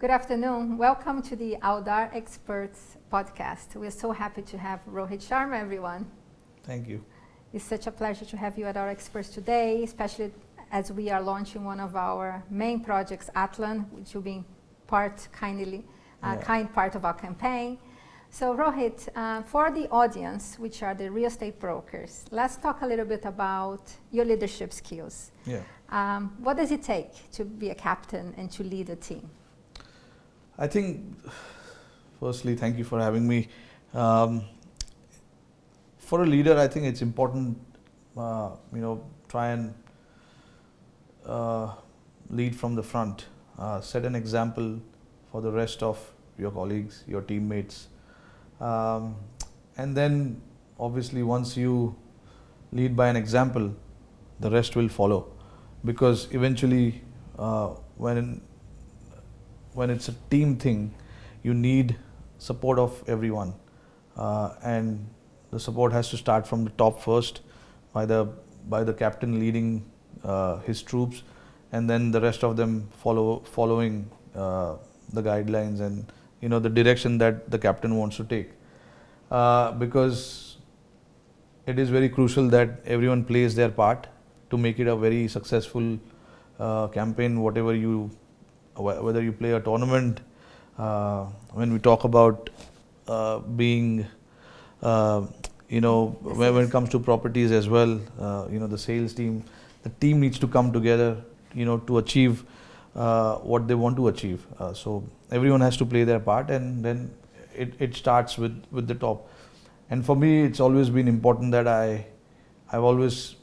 Good afternoon. Welcome to the Aldar Experts podcast. We're so happy to have Rohit Sharma, everyone. Thank you. It's such a pleasure to have you at our Experts today, especially as we are launching one of our main projects, Atlan, which will be kind part of our campaign. So Rohit, for the audience, which are the real estate brokers, let's talk a little bit about your leadership skills. What does it take to be a captain and to lead a team? I think, firstly, thank you for having me. For a leader, I think it's important, try and lead from the front, set an example for the rest of your colleagues, your teammates. And then, obviously, once you lead by an example, the rest will follow. Because eventually, when it's a team thing, you need support of everyone, and the support has to start from the top first, by the captain leading his troops, and then the rest of them following the guidelines and the direction that the captain wants to take, because it is very crucial that everyone plays their part to make it a very successful campaign, whether you play a tournament, when we talk about being, when it comes to properties as well, the sales team, the team needs to come together, to achieve what they want to achieve. So everyone has to play their part, and then it starts with the top. And for me, it's always been important that I've always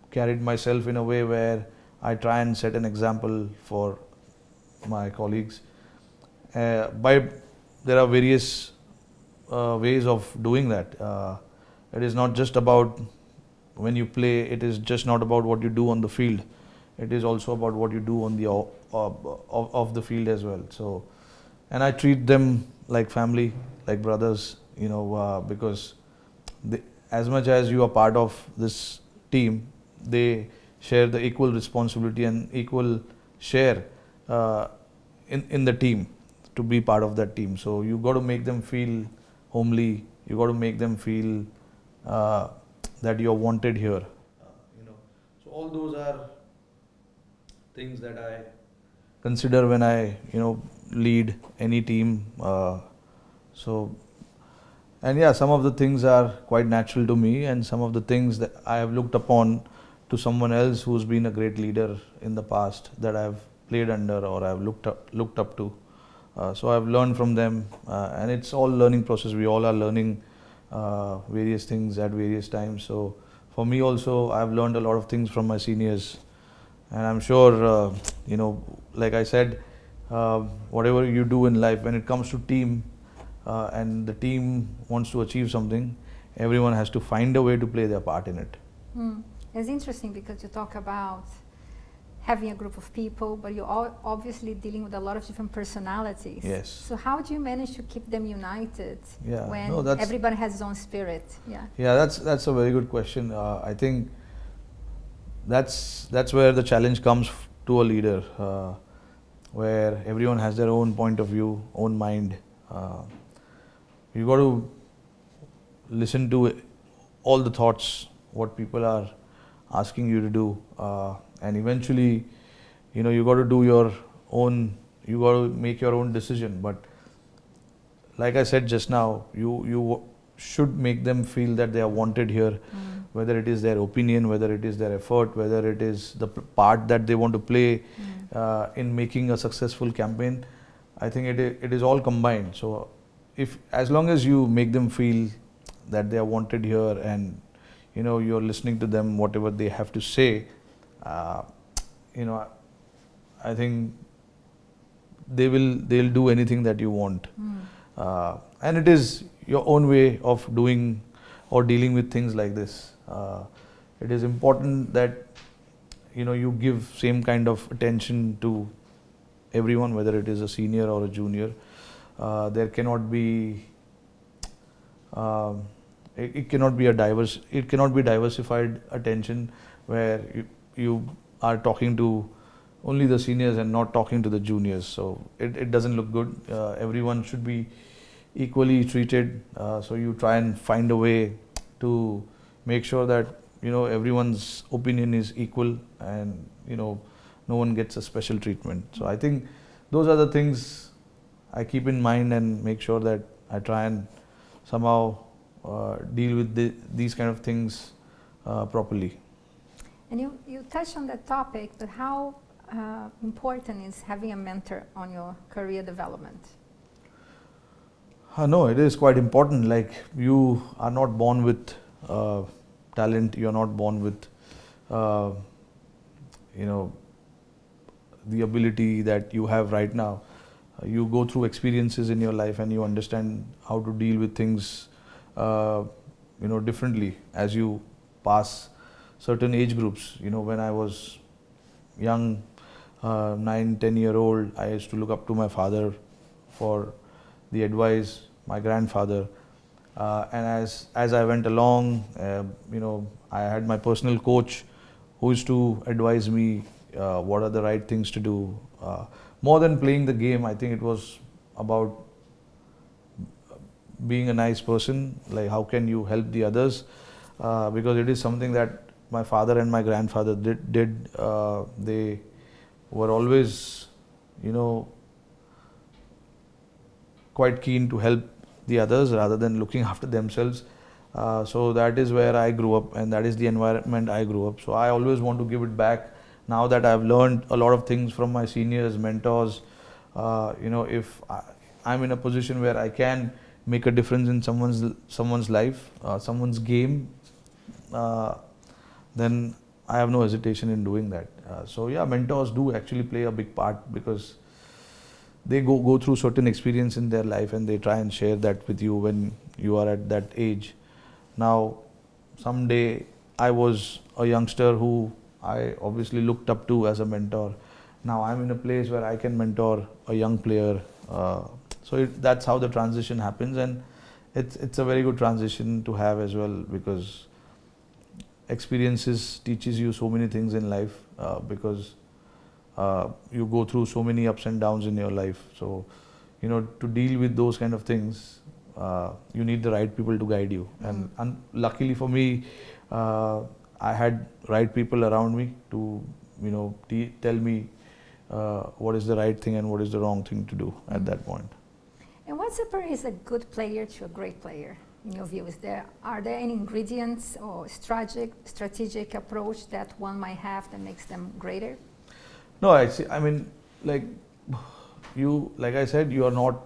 carried myself in a way where I try and set an example for my colleagues. There are various ways of doing that. It is not just about when you play. It is just not about what you do on the field. It is also about what you do on the off the field as well. So, and I treat them like family, like brothers. Because as much as you are part of this team, they share the equal responsibility and equal share in the team, to be part of that team. So you got to make them feel homely. You got to make them feel that you're wanted here. So all those are things that I consider when I lead any team. Some of the things are quite natural to me, and some of the things that I have looked upon to someone else who's been a great leader in the past, that I've played under or I've looked up to. So I've learned from them, and it's all learning process. We all are learning various things at various times. So for me also, I've learned a lot of things from my seniors, and I'm sure, like I said, whatever you do in life, when it comes to team, and the team wants to achieve something, everyone has to find a way to play their part in it. It's interesting because you talk about having a group of people, but you're all obviously dealing with a lot of different personalities. Yes. So how do you manage to keep them united when everybody has his own spirit? That's a very good question. I think that's where the challenge comes to a leader, where everyone has their own point of view, own mind. You got to listen to all the thoughts, what people are asking you to do, and eventually, you got to do your own. You got to make your own decision. But like I said just now, you should make them feel that they are wanted here, whether it is their opinion, whether it is their effort, whether it is the part that they want to play in making a successful campaign. I think it is all combined. So as long as you make them feel that they are wanted here, and you're listening to them, whatever they have to say, I think they'll do anything that you want. And it is your own way of doing or dealing with things like this. It is important that you give same kind of attention to everyone, whether it is a senior or a junior. There cannot be it cannot be diversified attention where you are talking to only the seniors and not talking to the juniors. So it doesn't look good. Everyone should be equally treated. So you try and find a way to make sure that everyone's opinion is equal, and no one gets a special treatment. So I think those are the things I keep in mind and make sure that I try and somehow deal with these kind of things properly. And you touched on that topic, but how important is having a mentor on your career development? No, it is quite important. Like, you are not born with talent. You are not born with the ability that you have right now. You go through experiences in your life and you understand how to deal with things differently as you pass certain age groups. When I was young, 9, 10-year-old, I used to look up to my father for the advice, my grandfather, and as I went along, I had my personal coach who used to advise me what are the right things to do. More than playing the game, I think it was about being a nice person. Like, how can you help the others? Because it is something that my father and my grandfather did. They were always, quite keen to help the others rather than looking after themselves. So that is where I grew up, and that is the environment I grew up. So I always want to give it back. Now that I've learned a lot of things from my seniors, mentors, if I'm in a position where I can make a difference in someone's life, someone's game, then I have no hesitation in doing that. So yeah, mentors do actually play a big part, because they go through certain experience in their life and they try and share that with you when you are at that age. Now, someday I was a youngster who I obviously looked up to as a mentor. Now I'm in a place where I can mentor a young player. So that's how the transition happens, and it's a very good transition to have as well, because experiences teaches you so many things in life, because you go through so many ups and downs in your life. So to deal with those kind of things, you need the right people to guide you. And luckily for me, I had right people around me to tell me what is the right thing and what is the wrong thing to do at that point. And what separates a good player to a great player, in your view? Are there any ingredients or strategic approach that one might have that makes them greater? No, I mean, like I said, you are not,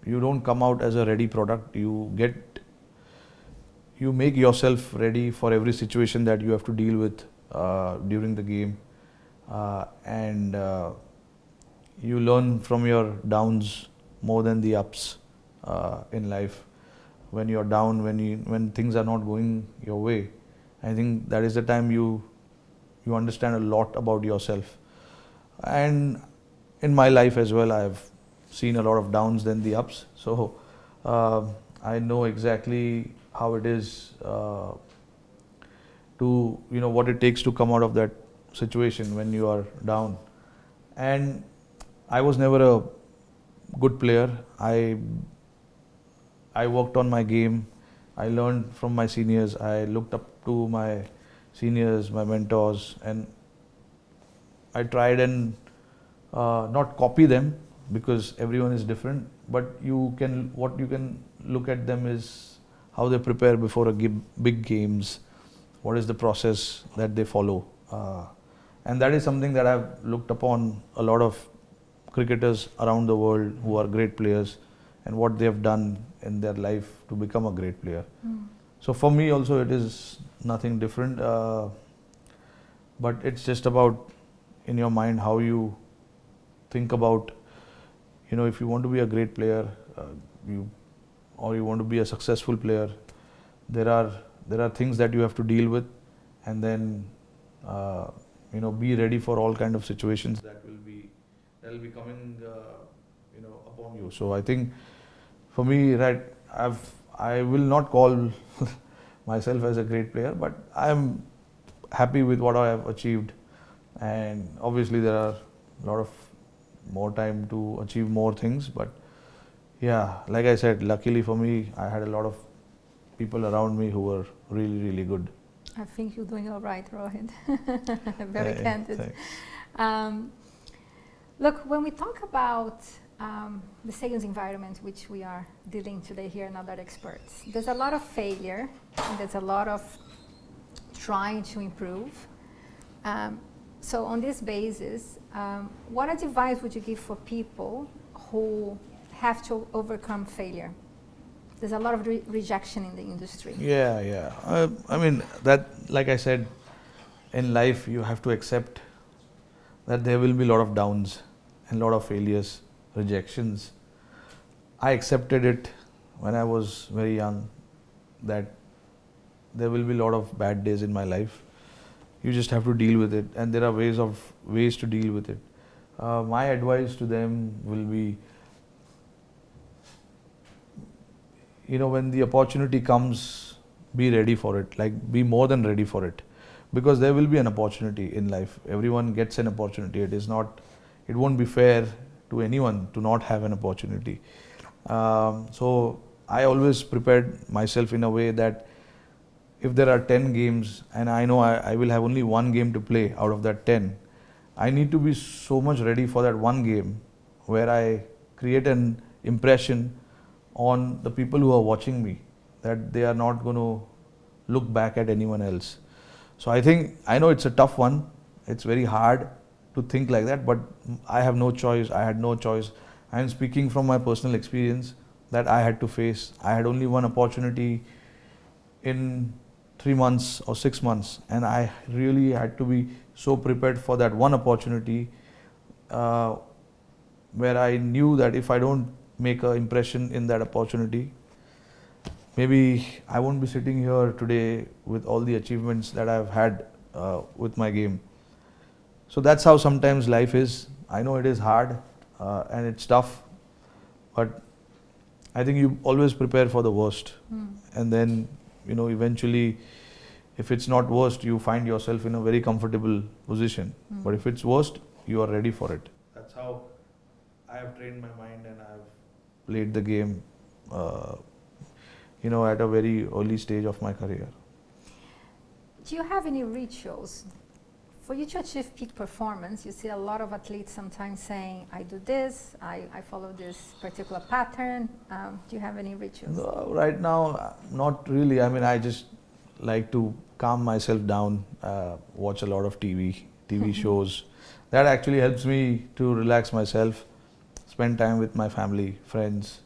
you don't come out as a ready product. You make yourself ready for every situation that you have to deal with during the game, and you learn from your downs more than the ups in life. When you're down, when things are not going your way, I think that is the time you understand a lot about yourself. And in my life as well, I've seen a lot of downs than the ups. So I know exactly how it is to what it takes to come out of that situation when you are down. And I was never a good player. I worked on my game. I learned from my seniors. I looked up to my seniors, my mentors, and I tried and not copy them, because everyone is different. But what you can look at them is how they prepare before big games. What is the process that they follow? And that is something that I've looked upon a lot of cricketers around the world who are great players, and what they have done in their life to become a great player. So for me also, it is nothing different, but it's just about in your mind how you think about, if you want to be a great player, or you want to be a successful player, there are things that you have to deal with, and then be ready for all kind of situations that will be coming upon you. So I think for me, right, I will not call myself as a great player, but I am happy with what I have achieved and obviously there are a lot of more time to achieve more things, but yeah, like I said, luckily for me, I had a lot of people around me who were really, really good. I think you're doing all right, Rohit. Very candid. Thanks. Look, when we talk about the sales environment which we are dealing today here in Aldar Experts, there's a lot of failure and there's a lot of trying to improve. So on this basis, what advice would you give for people who have to overcome failure? There's a lot of rejection in the industry. Yeah. I mean, that, like I said, in life you have to accept that there will be a lot of downs and a lot of failures, rejections. I accepted it when I was very young, that there will be a lot of bad days in my life. You just have to deal with it, and there are ways to deal with it. My advice to them will be, when the opportunity comes, be ready for it, like be more than ready for it, because there will be an opportunity in life. Everyone gets an opportunity. It won't be fair to anyone to not have an opportunity. So I always prepared myself in a way that if there are 10 games and I know I will have only one game to play out of that 10, I need to be so much ready for that one game where I create an impression on the people who are watching me, that they are not going to look back at anyone else. So I know it's a tough one. It's very hard to think like that, but I have no choice. I had no choice. I am speaking from my personal experience that I had to face. I had only one opportunity in 3 months or 6 months, and I really had to be so prepared for that one opportunity, where I knew that if I don't make an impression in that opportunity, maybe I won't be sitting here today with all the achievements that I've had with my game. So that's how sometimes life is. I know it is hard and it's tough, but I think you always prepare for the worst. And then, eventually, if it's not worst, you find yourself in a very comfortable position. But if it's worst, you are ready for it. That's how I have trained my mind, and I have played the game, at a very early stage of my career. Do you have any rituals for you to achieve peak performance? You see a lot of athletes sometimes saying, I do this, I follow this particular pattern. Do you have any rituals? No, right now, not really. I mean, I just like to calm myself down, watch a lot of TV shows. That actually helps me to relax myself, spend time with my family, friends.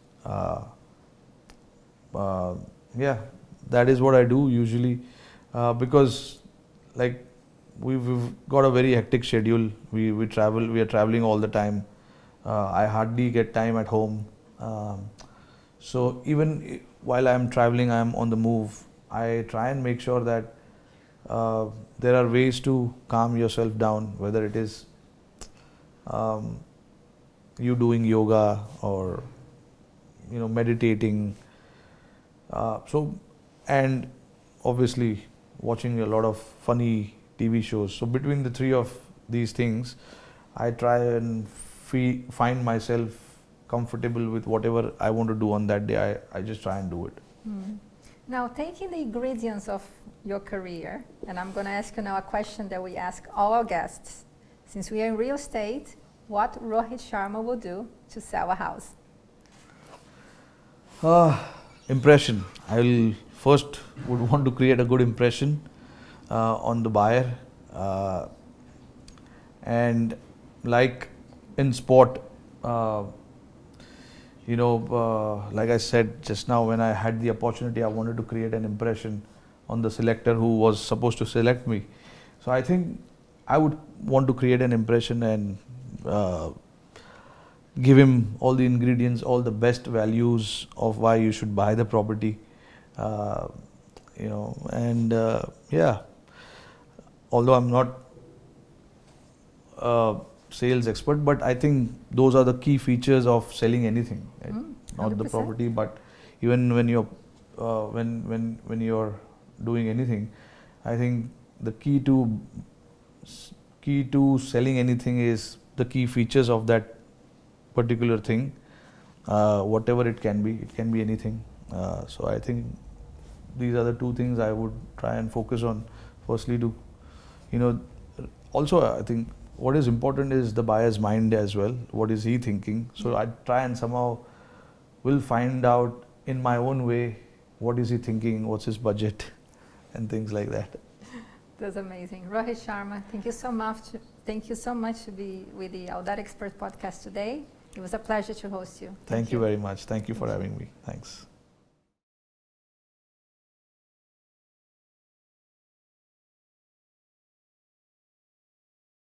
Yeah, that is what I do usually, because like we've got a very hectic schedule. We are traveling all the time. I hardly get time at home. So even while I'm traveling, I'm on the move. I try and make sure that there are ways to calm yourself down, whether it is you doing yoga or meditating. And obviously watching a lot of funny TV shows. So between the three of these things, I try and find myself comfortable with whatever I want to do on that day. I just try and do it. Now, taking the ingredients of your career, and I'm going to ask you now a question that we ask all our guests. Since we are in real estate, what Rohit Sharma will do to sell a house? Impression. I will first would want to create a good impression on the buyer, and like in sport, like I said just now, when I had the opportunity, I wanted to create an impression on the selector who was supposed to select me. So I think I would want to create an impression and give him all the ingredients, all the best values of why you should buy the property, yeah. Although I'm not a sales expert, but I think those are the key features of selling anything, right? Not the property, but even when you're when you're doing anything, I think the key to key to selling anything is the key features of that particular thing, whatever it can be anything. So I think these are the two things I would try and focus on. Firstly, to also I think what is important is the buyer's mind as well. What is he thinking? So I try and somehow will find out in my own way what is he thinking, what's his budget, and things like that. That's amazing. Rohit Sharma, thank you so much. Thank you so much to be with the Aldar Expert podcast today. It was a pleasure to host you. Thank you very much. Thank you for having me. Thanks.